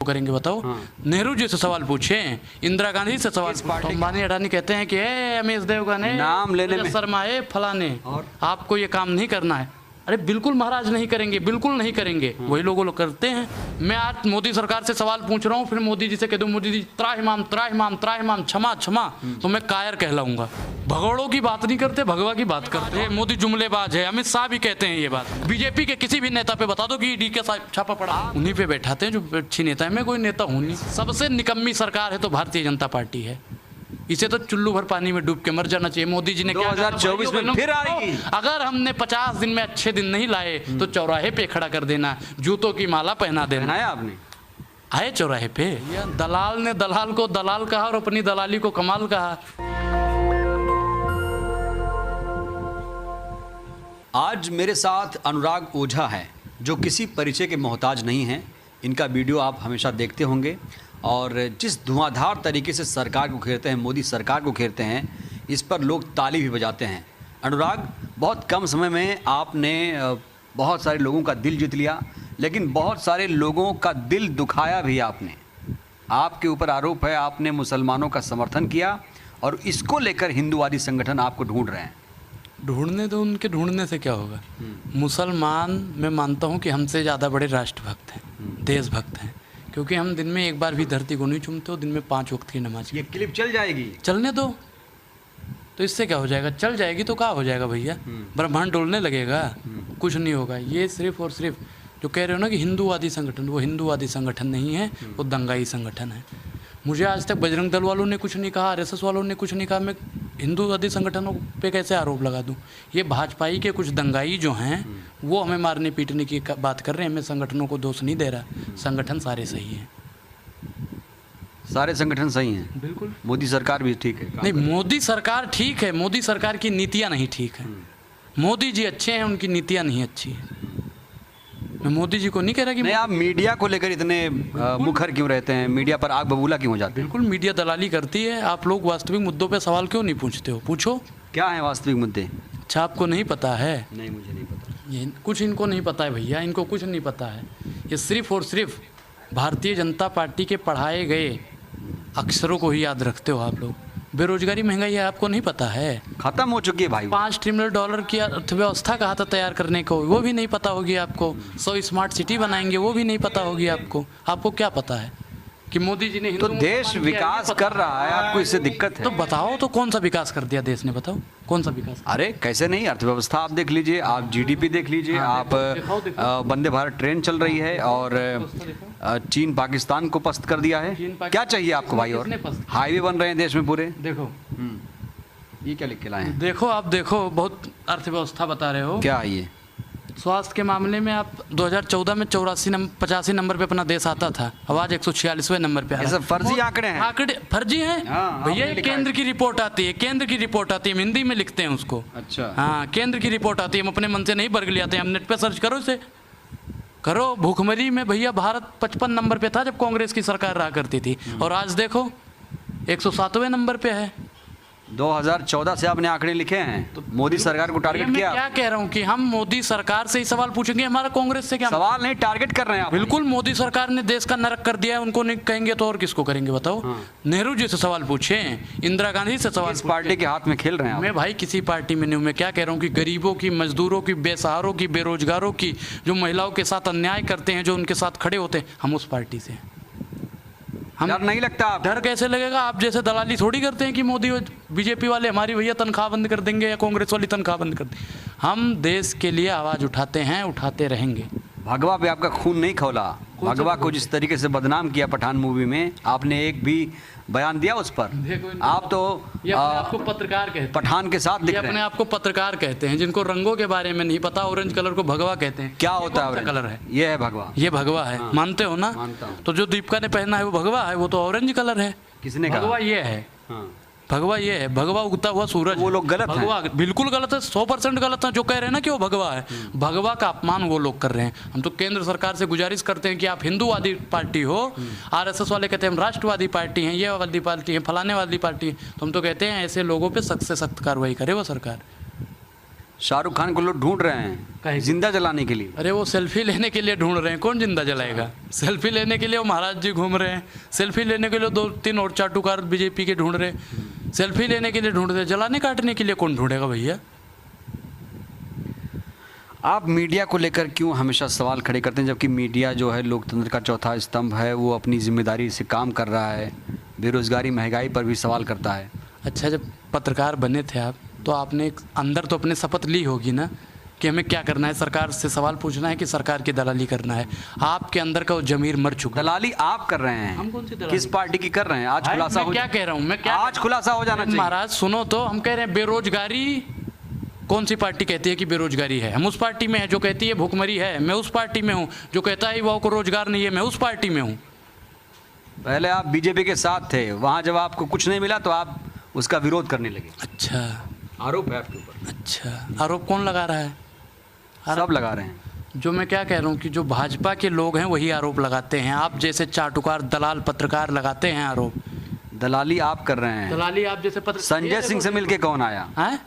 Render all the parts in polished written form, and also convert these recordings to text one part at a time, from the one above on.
करेंगे बताओ? नेहरू जी से सवाल पूछे, इंदिरा गांधी से सवाल। अंबानी अडानी कहते हैं कि एमएस देवगन है, नाम लेने में शर्मा है, फलाने, और आपको ये काम नहीं करना है। अरे बिल्कुल महाराज नहीं करेंगे, बिल्कुल नहीं करेंगे। वही लोग करते हैं। मैं आज मोदी सरकार से सवाल पूछ रहा हूँ, फिर मोदी जी से कह दूँ मोदी जी त्राहिमाम त्राहिमाम त्राहिमाम क्षमा क्षमा, तो मैं कायर कहलाऊंगा। भगोड़ों की बात नहीं करते, भगवा की बात करते हैं। मोदी जुमलेबाज है, अमित शाह भी कहते हैं ये बात। बीजेपी के किसी भी नेता पे बता दो कि ईडी के छापा पड़ा, उन्हीं पे बैठाते हैं जो अच्छी नेता है। मैं कोई नेता हूँ नहीं। सबसे निकम्मी सरकार है तो भारतीय जनता पार्टी है। इसे तो चुल्लू भर पानी में डूब के मर जाना चाहिए। मोदी जी ने 2024 में फिर आएगी। अगर हमने 50 दिन में अच्छे दिन नहीं लाए तो चौराहे पे खड़ा कर देना, जूतों की माला पहना देना। आपने आए चौराहे पे, दलाल ने दलाल को दलाल कहा और अपनी दलाली को कमाल कहा। आज मेरे साथ अनुराग ओझा हैं, जो किसी परिचय के मोहताज नहीं हैं। इनका वीडियो आप हमेशा देखते होंगे और जिस धुआंधार तरीके से सरकार को घेरते हैं, मोदी सरकार को घेरते हैं, इस पर लोग ताली भी बजाते हैं। अनुराग, बहुत कम समय में आपने बहुत सारे लोगों का दिल जीत लिया, लेकिन बहुत सारे लोगों का दिल दुखाया भी आपने। आपके ऊपर आरोप है आपने मुसलमानों का समर्थन किया और इसको लेकर हिंदूवादी संगठन आपको ढूंढ रहे हैं। ढूंढने दो, उनके ढूंढने से क्या होगा। मुसलमान मैं मानता हूँ कि हमसे ज़्यादा बड़े राष्ट्रभक्त हैं, देशभक्त हैं, क्योंकि हम दिन में एक बार भी धरती को नहीं चूमते हो, दिन में 5 वक्त की नमाज। ये क्लिप चल जाएगी, चलने दो, तो इससे क्या हो जाएगा? चल जाएगी तो क्या हो जाएगा भैया? ब्रह्मांड डोलने लगेगा? कुछ नहीं होगा। ये सिर्फ और सिर्फ जो कह रहे हो ना कि हिंदूवादी संगठन, वो हिंदूवादी संगठन नहीं है, वो दंगाई संगठन है। मुझे आज तक बजरंग दल वालों ने कुछ नहीं कहा, आरएसएस वालों ने कुछ नहीं कहा। मैं हिंदूवादी संगठनों पे कैसे आरोप लगा दूं? ये भाजपाई के कुछ दंगाई जो हैं वो हमें मारने पीटने की बात कर रहे हैं। मैं संगठनों को दोष नहीं दे रहा, संगठन सारे सही हैं, सारे संगठन सही हैं। बिल्कुल। मोदी सरकार भी ठीक है? नहीं, मोदी सरकार ठीक है, मोदी सरकार की नीतियाँ नहीं ठीक है। मोदी जी अच्छे हैं, उनकी नीतियाँ नहीं अच्छी हैं। मैं मोदी जी को नहीं कह रहा कि नहीं। आप मीडिया को लेकर इतने मुखर क्यों रहते हैं? मीडिया पर आग बबूला क्यों हो जाते हैं? बिल्कुल, मीडिया दलाली करती है। आप लोग वास्तविक मुद्दों पे सवाल क्यों नहीं पूछते हो? पूछो, क्या है वास्तविक मुद्दे? अच्छा, आपको नहीं पता है? नहीं, मुझे नहीं पता। ये कुछ इनको नहीं पता है भैया, इनको कुछ नहीं पता है। ये सिर्फ और सिर्फ भारतीय जनता पार्टी के पढ़ाए गए अक्षरों को ही याद रखते हो आप लोग। बेरोजगारी महंगाई है, आपको नहीं पता है? खत्म हो चुकी है भाई। $5 ट्रिलियन की अर्थव्यवस्था कहा था तैयार करने को, वो भी नहीं पता होगी आपको। 100 स्मार्ट सिटी बनाएंगे, वो भी नहीं पता होगी आपको। आपको क्या पता है कि मोदी जी ने तो देश विकास कर रहा है, आपको इससे दिक्कत है? तो बताओ, तो कौन सा विकास कर दिया देश ने? बताओ कौन सा विकास? अरे कैसे नहीं, अर्थव्यवस्था आप देख लीजिए, आप जीडीपी देख लीजिए, आप वंदे भारत ट्रेन चल रही है और चीन पाकिस्तान को पस्त कर दिया है। क्या चाहिए आपको भाई? और हाईवे बन रहे हैं देश में पूरे। देखो ये क्या लिख के लाए हैं? देखो, आप देखो, बहुत अर्थव्यवस्था बता रहे हो। क्या ये? स्वास्थ्य के मामले में आप 2014 में 85 नंबर पे अपना देश आता था, अब आज 146वें नंबर पे आ रहा है। फर्जी आंकड़े हैं। आंकड़े फर्जी हैं भैया। केंद्र की रिपोर्ट आती है, केंद्र की रिपोर्ट आती है, हम हिंदी में लिखते हैं उसको। अच्छा। हाँ, केंद्र की रिपोर्ट आती है, हम अपने मन से नहीं बरग ले आते हैं। हम नेट पे सर्च करो, इसे करो। भूखमरी में भैया भारत 55 नंबर पे था जब कांग्रेस की सरकार रहा करती थी, और आज देखो 107वें नंबर पे है। 2014 से आपने आंकड़े लिखे हैं, तो मोदी सरकार को टारगेट किया। मैं क्या कह रहा हूँ कि हम मोदी सरकार से ही सवाल पूछेंगे, हमारा कांग्रेस से क्या सवाल नहीं, टारगेट कर रहे हैं आप। बिल्कुल, मोदी सरकार ने देश का नरक कर दिया है, उनको नहीं कहेंगे तो और किसको करेंगे बताओ? नेहरू जी से सवाल पूछे, इंदिरा गांधी से सवाल। इस पार्टी के हाथ में खेल रहे हैं आप? मैं भाई किसी पार्टी में नहीं हूँ। मैं क्या कह रहा हूँ कि गरीबों की, मजदूरों की, बेसहारों की, बेरोजगारों की, जो महिलाओं के साथ अन्याय करते हैं, जो उनके साथ खड़े होते हैं, हम उस पार्टी से हैं। डर नहीं लगता? डर कैसे लगेगा? आप जैसे दलाली थोड़ी करते हैं कि मोदी और बीजेपी वाले हमारी भैया तनख्वाह बंद कर देंगे या कांग्रेस वाली तनख्वाह बंद कर देंगे। हम देश के लिए आवाज़ उठाते हैं, उठाते रहेंगे। भगवा पे आपका खून नहीं खौला। भगवा को जिस तरीके से बदनाम किया पठान मूवी में, आपने एक भी बयान दिया उस पर? आप तो आपको पत्रकार कहते हैं, पठान के साथ दिख रहे हैं। अपने आप को पत्रकार कहते हैं, जिनको रंगों के बारे में नहीं पता। ऑरेंज कलर को भगवा कहते हैं। क्या होता है? कलर है ये है भगवा। ये भगवा है। मानते हो ना? मानता हूं। तो जो दीपिका ने पहना है वो भगवा है, वो तो ऑरेंज कलर है। किसने कहा? भगवा ये है। भगवा ये है, भगवा उगता हुआ सूरज। वो लोग गलत भगवा हैं। बिल्कुल गलत है, 100% गलत है जो कह रहे हैं ना कि वो भगवा है। भगवा का अपमान वो लोग कर रहे हैं। हम तो केंद्र सरकार से गुजारिश करते हैं कि आप हिंदूवादी पार्टी हो। आरएसएस वाले कहते हैं हम राष्ट्रवादी पार्टी हैं, ये वाली पार्टी है, फलाने वाली पार्टी है। तो हम तो कहते हैं ऐसे लोगों पर सख्त से सख्त कार्रवाई करे वो सरकार। शाहरुख खान को लोग ढूंढ रहे हैं काहे? जिंदा जलाने के लिए। अरे वो सेल्फी लेने के लिए ढूंढ रहे हैं, कौन जिंदा जलाएगा? सेल्फी लेने के लिए वो महाराज जी घूम रहे हैं, सेल्फी लेने के लिए 2-3 और चाटुकार बीजेपी के ढूंढ रहे हैं, सेल्फी लेने के लिए ढूंढ रहे हैं, जलाने काटने के लिए कौन ढूंढेगा भैया? आप मीडिया को लेकर क्यों हमेशा सवाल खड़े करते हैं, जबकि मीडिया जो है लोकतंत्र का चौथा स्तंभ है, वो अपनी जिम्मेदारी से काम कर रहा है, बेरोजगारी महंगाई पर भी सवाल करता है। अच्छा, जब पत्रकार बने थे आप तो आपने अंदर तो अपने शपथ ली होगी ना कि हमें क्या करना है, सरकार से सवाल पूछना है कि सरकार की दलाली करना है। आपके अंदर का वो जमीर मर चुका है। दलाली आप कर रहे हैं। हम कौन सी दलाली? किस पार्टी की कर रहे हैं? आज खुलासा मैं हो क्या कह रहा हूँ, मैं क्या आज खुलासा हो जाना चाहिए। महाराज सुनो तो, हम कह रहे हैं बेरोजगारी कौन सी पार्टी कहती है कि बेरोजगारी है? हम उस पार्टी में है जो कहती है भुखमरी है, मैं उस पार्टी में हूँ। जो कहता है युवाओं को रोजगार नहीं है, मैं उस पार्टी में हूँ। पहले आप बीजेपी के साथ थे, वहां जब आपको कुछ नहीं मिला तो आप उसका विरोध करने लगे। अच्छा, आरोप है आपके ऊपर। अच्छा, आरोप कौन लगा रहा है? सब लगा रहे हैं। जो मैं क्या कह रहा हूँ कि जो भाजपा के लोग हैं वही आरोप लगाते हैं, आप जैसे चाटुकार दलाल पत्रकार लगाते हैं आरोप। दलाली आप कर रहे हैं। दलाली आप जैसे संजय सिंह से मिलके कौन आया? हैं?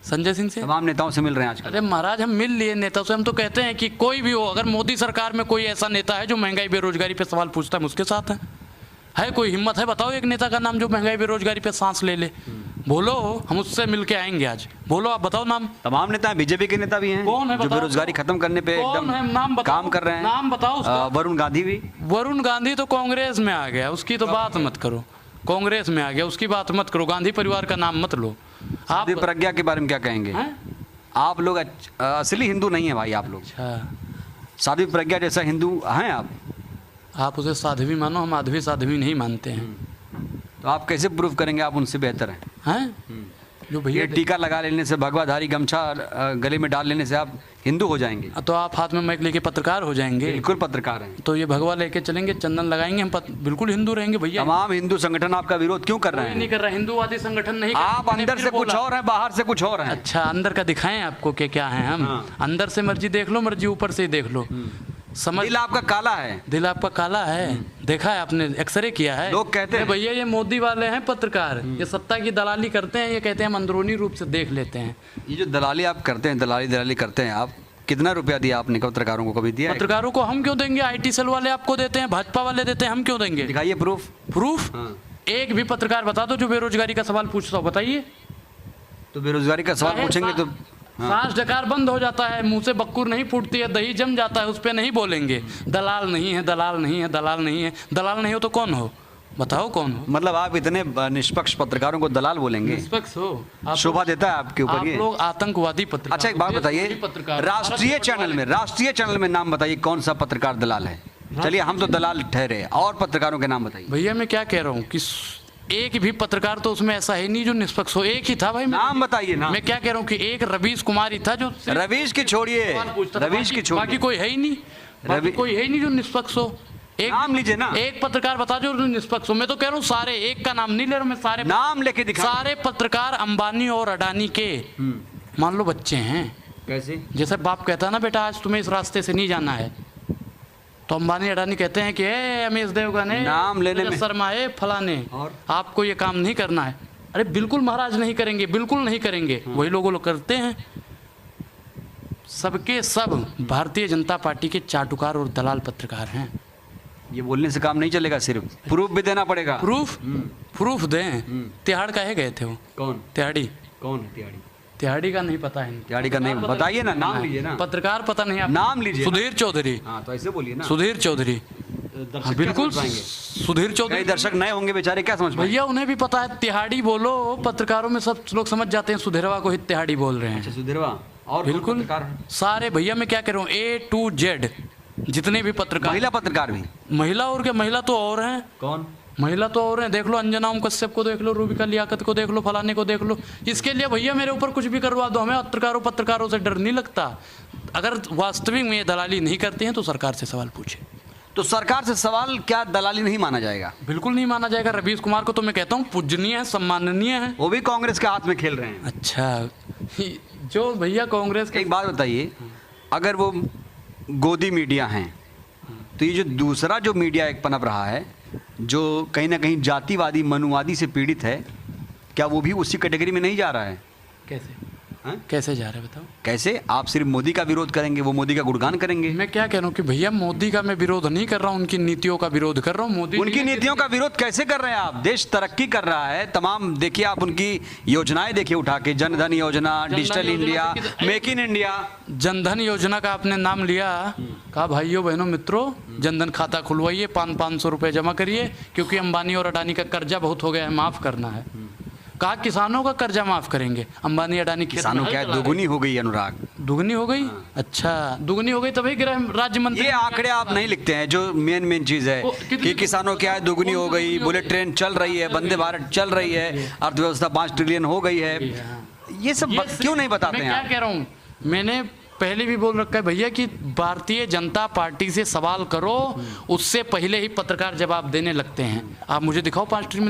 संजय सिंह से? तमाम नेताओं से मिल रहे हैं आजकल। अरे महाराज, हम मिल लिए नेताओं से। हम तो कहते हैं कि कोई भी हो, अगर मोदी सरकार में कोई ऐसा नेता है जो महंगाई बेरोजगारी पे सवाल पूछता है, हम उसके साथ है कोई हिम्मत है? बताओ एक नेता का नाम जो महंगाई बेरोजगारी पे सांस ले ले। बोलो, हम उससे मिलके आएंगे आज। बोलो, आप बताओ नाम। तमाम नेता हैं, बीजेपी के नेता भी हैं। कौन है जो बताओ? बेरोजगारी खत्म करने पे कौन एकदम है? नाम बताओ। काम कर रहे हैं। नाम बताओ उसका। वरुण गांधी भी। वरुण गांधी तो कांग्रेस में आ गया, उसकी तो बात मत करो। कांग्रेस में आ गया, उसकी बात मत करो। गांधी परिवार का नाम मत लो आप। साध्वी प्रज्ञा के बारे में क्या कहेंगे? हैं? आप लोग असली हिंदू नहीं है भाई। आप लोग अच्छा, साध्वी प्रज्ञा जैसा हिंदू हैं आप उसे साध्वी मानो, हम आध्वी साध्वी नहीं मानते हैं। तो आप कैसे प्रूव करेंगे आप उनसे बेहतर हैं? हैं? जो भैया ये टीका लगा लेने से, भगवाधारी गमछा गले में डाल लेने से आप हिंदू हो जाएंगे? तो आप हाथ में माइक लेके पत्रकार हो जाएंगे? बिल्कुल पत्रकार हैं। तो ये भगवा लेके चलेंगे, चंदन लगाएंगे, हम बिल्कुल हिंदू रहेंगे भैया। तमाम हिंदू संगठन आपका विरोध क्यों कर रहे कोई हैं? नहीं कर रहा, हिंदूवादी संगठन नहीं कर आप रहे। अंदर मैंने से फिर कुछ बोला। और हैं, बाहर से कुछ और हैं। अच्छा, अंदर का दिखाएं आपको कि क्या है हम? हाँ। अंदर से मर्जी देख लो, मर्जी ऊपर से ही देख लो। समझ। दिल आपका काला है। दिल आपका काला है, देखा है आपने? एक्सरे किया है? लोग कहते हैं भैया ये मोदी वाले हैं पत्रकार, ये सत्ता की दलाली करते हैं। ये कहते हैं हम अंदरूनी रूप से देख लेते हैं। ये जो दलाली आप करते हैं, दलाली करते हैं आप, कितना रुपया दिया आपने पत्रकारों को? कभी दिया है? पत्रकारों को हम क्यों देंगे? IT सेल वाले आपको देते हैं, भाजपा वाले देते हैं, हम क्यों देंगे? दिखाइए प्रूफ। प्रूफ? एक भी पत्रकार बता दो जो बेरोजगारी का सवाल पूछता हो, बताइए। तो बेरोजगारी का सवाल पूछेंगे तो सांस डकार बंद हो जाता है, मुंह से बक्कुर नहीं फूटती है, दही जम जाता है, उस पर नहीं बोलेंगे। दलाल नहीं है, दलाल नहीं है, दलाल नहीं है। दलाल नहीं हो तो कौन हो? बताओ कौन हो? मतलब आप इतने निष्पक्ष पत्रकारों को दलाल बोलेंगे? निष्पक्ष हो आप? शोभा देता है आपके ऊपर आप ये? लोग आतंकवादी पत्रकार। अच्छा, एक बात बताइए, राष्ट्रीय चैनल में नाम बताइए कौन सा पत्रकार दलाल है? चलिए, हम तो दलाल ठहरे, और पत्रकारों के नाम बताइए। भैया मैं क्या कह रहा हूँ कि एक भी पत्रकार तो उसमें ऐसा है नहीं जो निष्पक्ष हो। एक ही था भाई। नाम बताइए ना। मैं क्या कह रहा हूँ कि एक रवीश कुमार ही था जो रवीश की छोड़िए, रवीश की छोड़िए, बाकी कोई है ही नहीं। बाकी कोई है ही नहीं जो निष्पक्ष हो। एक नाम लीजिए ना। एक पत्रकार बता जो निष्पक्ष हो। मैं तो कह रहा हूँ सारे, एक का नाम नहीं ले रहा हूँ मैं, सारे नाम लेके दिखा। सारे पत्रकार अंबानी और अडानी के मान लो बच्चे हैं। कैसे? जैसे बाप कहता है ना, बेटा आज तुम्हें इस रास्ते से नहीं जाना है, तो अंबानी अडानी कहते हैं कि रमेश देवगन है, नाम लेने में शर्मा है, फलाने, और आपको ये काम नहीं करना है। अरे बिल्कुल महाराज नहीं करेंगे, बिल्कुल नहीं करेंगे। वही लोग करते हैं। सबके सब भारतीय जनता पार्टी के चाटुकार और दलाल पत्रकार हैं। ये बोलने से काम नहीं चलेगा, सिर्फ प्रूफ भी देना पड़ेगा। प्रूफ दें। तिहाड़ काहे गए थे वो? कौन? तिहाड़ी। कौन है तिहाड़ी? तिहाड़ी का नहीं पता है। तिहाड़ी का नहीं बताइए ना, नाम लीजिए ना। पत्रकार पता नहीं आप? नाम लीजिए। सुधीर चौधरी। हाँ, तो ऐसे बोलिए ना। सुधीर चौधरी। हाँ, बिल्कुल सुधीर चौधरी। कई दर्शक नए होंगे बेचारे, क्या समझ पाएंगे? भैया उन्हें भी पता है। तिहाड़ी बोलो, पत्रकारों में सब लोग समझ जाते हैं सुधीरवा को ही तिहाड़ी बोल रहे हैं। अच्छा, सुधीरवा। और बिल्कुल सारे भैया मैं क्या कह रहा हूँ, A to Z जितने भी पत्रकार। महिला पत्रकार भी? महिला और क्या, महिला तो और हैं। कौन? महिला तो और हैं, देख लो अंजना ओम कश्यप को देख लो, रूबिका लियाकत को देख लो, फलाने को देख लो। इसके लिए भैया मेरे ऊपर कुछ भी करवा दो, हमें पत्रकारों से डर नहीं लगता। अगर वास्तविक में ये दलाली नहीं करते हैं तो सरकार से सवाल पूछे। तो सरकार से सवाल क्या दलाली नहीं माना जाएगा? बिल्कुल नहीं माना जाएगा। रवीश कुमार को तो मैं कहता हूँ पूजनीय है, सम्माननीय है। वो भी कांग्रेस के हाथ में खेल रहे हैं। अच्छा, जो भैया कांग्रेस के। एक बात बताइए, अगर वो गोदी मीडिया हैं, तो ये जो दूसरा जो मीडिया एक पनप रहा है, जो कहीं ना कहीं जातिवादी मनुवादी से पीड़ित है, क्या वो भी उसी कैटेगरी में नहीं जा रहा है? कैसे? हैं? कैसे जा रहे हैं बताओ। कैसे? आप सिर्फ मोदी का विरोध करेंगे, वो मोदी का गुणगान करेंगे। मैं क्या कह रहा हूँ कि भैया मोदी का मैं विरोध नहीं कर रहा हूँ, उनकी नीतियों का विरोध कर रहा हूँ। मोदी उनकी नीतियों का विरोध कैसे कर रहे हैं आप? देश तरक्की कर रहा है, तमाम देखिए आप उनकी योजनाएं देखिए उठा के, जनधन योजना, digital India, make in India. Jan Dhan योजना का आपने नाम लिया, कहा भाइयों बहनों मित्रों जनधन खाता खुलवाइए, 500 रुपए जमा करिए, क्योंकि अंबानी और अडानी का कर्जा बहुत हो गया है, माफ करना है। कहा किसानों का कर्जा माफ करेंगे, अंबानी अडानी किसानों क्या दुगुनी हो गई अनुराग? दुगनी हो गई? अच्छा दुगनी हो गई तभी गृह राज्य मंत्री। ये आंकड़े आप नहीं लिखते हैं, जो मेन चीज है कि किसानों क्या है दुगुनी हो गई, बुलेट ट्रेन चल रही है, वंदे भारत चल रही है, अर्थव्यवस्था 5 ट्रिलियन हो गई है। ये सब क्यों नहीं बताते हैं? मैं क्या कह रहा हूँ, मैंने पहले भी बोल रखा है भैया कि भारतीय जनता पार्टी से सवाल करो, उससे पहले ही पत्रकार जवाब देने लगते हैं। आप मुझे दिखाओ 5 ट्रिलियन